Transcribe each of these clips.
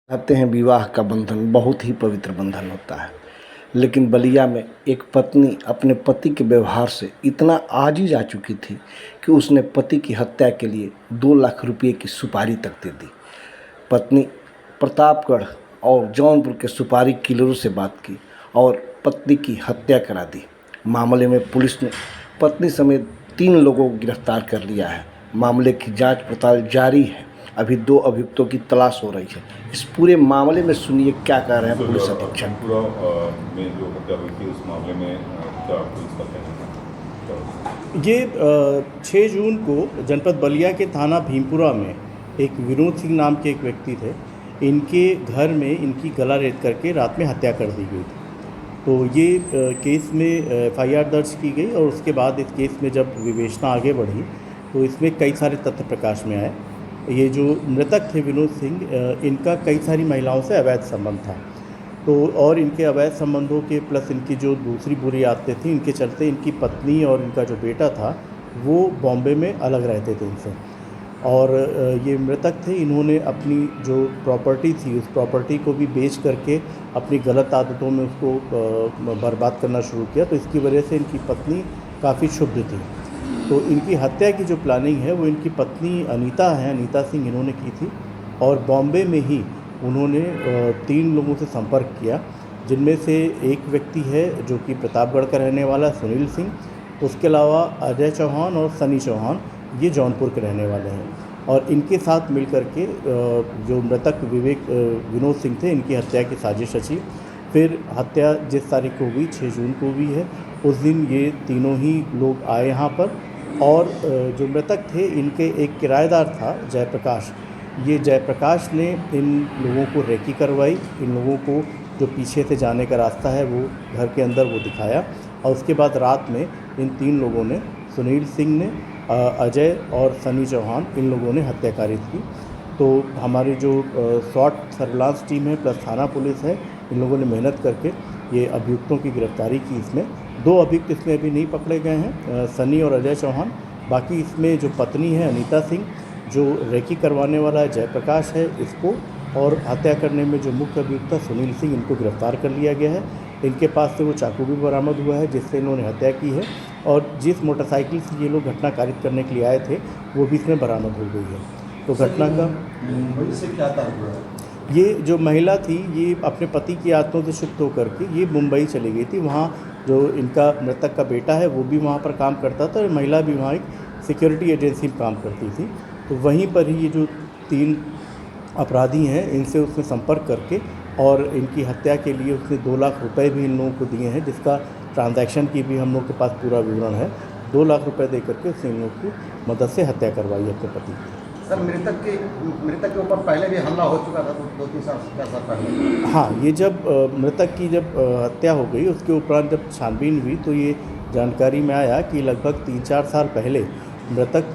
कहते हैं विवाह का बंधन बहुत ही पवित्र बंधन होता है, लेकिन बलिया में एक पत्नी अपने पति के व्यवहार से इतना आजिज आ चुकी थी कि उसने पति की हत्या के लिए 2 लाख रुपये की सुपारी तक दे दी। पत्नी प्रतापगढ़ और जौनपुर के सुपारी किलरों से बात की और पत्नी की हत्या करा दी। मामले में पुलिस ने पत्नी समेत 3 लोगों को गिरफ्तार कर लिया है। मामले की जांच पड़ताल जारी है। अभी 2 अभियुक्तों की तलाश हो रही है। इस पूरे मामले में सुनिए क्या कह रहे हैं पुलिस अधीक्षक। पूरा में जो हत्या हुई थी उस मामले में क्या पुलिस का कहना है? ये 6 जून को जनपद बलिया के थाना भीमपुरा में एक विनोद सिंह नाम के एक व्यक्ति थे। इनके घर में इनकी गला रेत करके रात में हत्या कर दी गई थी। तो ये केस में FIR दर्ज की गई और उसके बाद इस केस में जब विवेचना आगे बढ़ी तो इसमें कई सारे तथ्य प्रकाश में आए। ये जो मृतक थे विनोद सिंह, इनका कई सारी महिलाओं से अवैध संबंध था। तो और इनके अवैध संबंधों के प्लस इनकी जो दूसरी बुरी आदतें थी, इनके चलते इनकी पत्नी और इनका जो बेटा था वो बॉम्बे में अलग रहते थे इनसे। और ये मृतक थे, इन्होंने अपनी जो प्रॉपर्टी थी उस प्रॉपर्टी को भी बेच करके अपनी गलत आदतों में उसको बर्बाद करना शुरू किया। तो इसकी वजह से इनकी पत्नी काफ़ी क्षुब्ध थी। तो इनकी हत्या की जो प्लानिंग है वो इनकी पत्नी अनीता सिंह इन्होंने की थी। और बॉम्बे में ही उन्होंने 3 लोगों से संपर्क किया, जिनमें से एक व्यक्ति है जो कि प्रतापगढ़ का रहने वाला सुनील सिंह, उसके अलावा अजय चौहान और सनी चौहान, ये जौनपुर के रहने वाले हैं। और इनके साथ मिलकर के जो मृतक विनोद सिंह थे, इनकी हत्या की साजिश रची। फिर हत्या जिस तारीख को हुई 6 जून को हुई है, उस दिन ये तीनों ही लोग आए यहाँ पर। और जो मृतक थे इनके एक किराएदार था जयप्रकाश। ये जयप्रकाश ने इन लोगों को रेकी करवाई। इन लोगों को जो पीछे से जाने का रास्ता है वो घर के अंदर वो दिखाया। और उसके बाद रात में इन 3 लोगों ने, सुनील सिंह ने, अजय और सनी चौहान, इन लोगों ने हत्या कारित की। तो हमारी जो SWAT सर्विलांस टीम है प्लस थाना पुलिस है, इन लोगों ने मेहनत करके ये अभियुक्तों की गिरफ्तारी की। इसमें 2 अभियुक्त इसमें अभी नहीं पकड़े गए हैं, सनी और अजय चौहान। बाकी इसमें जो पत्नी है अनीता सिंह, जो रेकी करवाने वाला है जयप्रकाश है, इसको, और हत्या करने में जो मुख्य अभियुक्त था सुनील सिंह, इनको गिरफ्तार कर लिया गया है। इनके पास से वो चाकू भी बरामद हुआ है जिससे इन्होंने हत्या की है। और जिस मोटरसाइकिल से ये लोग घटना कारित करने के लिए आए थे वो भी इसमें बरामद हो गई है। तो घटना का मुंबई से क्या ताल्लुक है? ये जो महिला थी ये अपने पति की आदतों से क्षुब्ध होकर के ये मुंबई चली गई थी। वहाँ जो इनका मृतक का बेटा है वो भी वहाँ पर काम करता था और महिला भी वहाँ एक सिक्योरिटी एजेंसी में काम करती थी। तो वहीं पर ही ये जो 3 अपराधी हैं इनसे उसने संपर्क करके और इनकी हत्या के लिए उसने 2 लाख रुपए भी इन लोगों को दिए हैं, जिसका ट्रांजैक्शन की भी हम लोग के पास पूरा विवरण है। 2 लाख रुपए दे करके उसने इन लोगों की मदद से हत्या करवाई अपने पति की। सर, मृतक के ऊपर पहले भी हमला हो चुका था 2-3 साल पहले। हाँ, ये जब मृतक की जब हत्या हो गई उसके उपरांत जब छानबीन हुई तो ये जानकारी में आया कि लगभग 3-4 साल पहले मृतक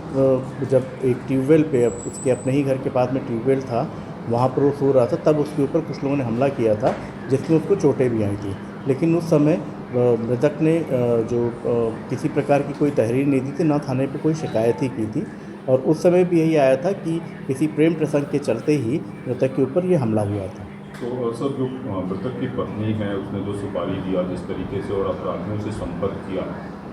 जब एक ट्यूबवेल पे, उसके अपने ही घर के पास में ट्यूबवेल था, वहाँ पर वो सो रहा था, तब उसके ऊपर कुछ लोगों ने हमला किया था जिसमें उसको चोटें भी आई थी। लेकिन उस समय मृतक ने जो किसी प्रकार की कोई तहरीर नहीं दी थी, ना थाने पे कोई शिकायत ही की थी। और उस समय भी यही आया था कि किसी प्रेम प्रसंग के चलते ही मृतक के ऊपर ये हमला हुआ था। तो सर, जो मृतक की पत्नी है उसने जो सुपारी दिया जिस तरीके से और अपराधियों से संपर्क किया,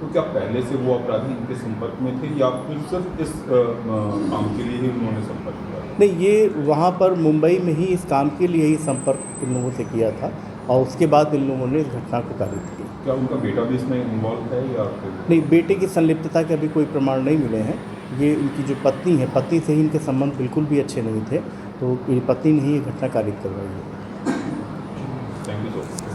तो क्या पहले से वो अपराधी इनके संपर्क में थे या फिर सिर्फ इस काम के लिए ही उन्होंने संपर्क किया? नहीं, ये वहाँ पर मुंबई में ही इस काम के लिए ही संपर्क इन लोगों से किया था और उसके बाद इन लोगों ने इस घटना को कारित किया। क्या उनका बेटा भी इसमें इन्वॉल्व है या फिर? नहीं, बेटे की संलिप्तता के अभी कोई प्रमाण नहीं मिले हैं। ये इनकी जो पत्नी है, पत्नी से ही इनके संबंध बिल्कुल भी अच्छे नहीं थे, तो ये पत्नी ने ही ये घटना कारित करवाई है। Thank you so much.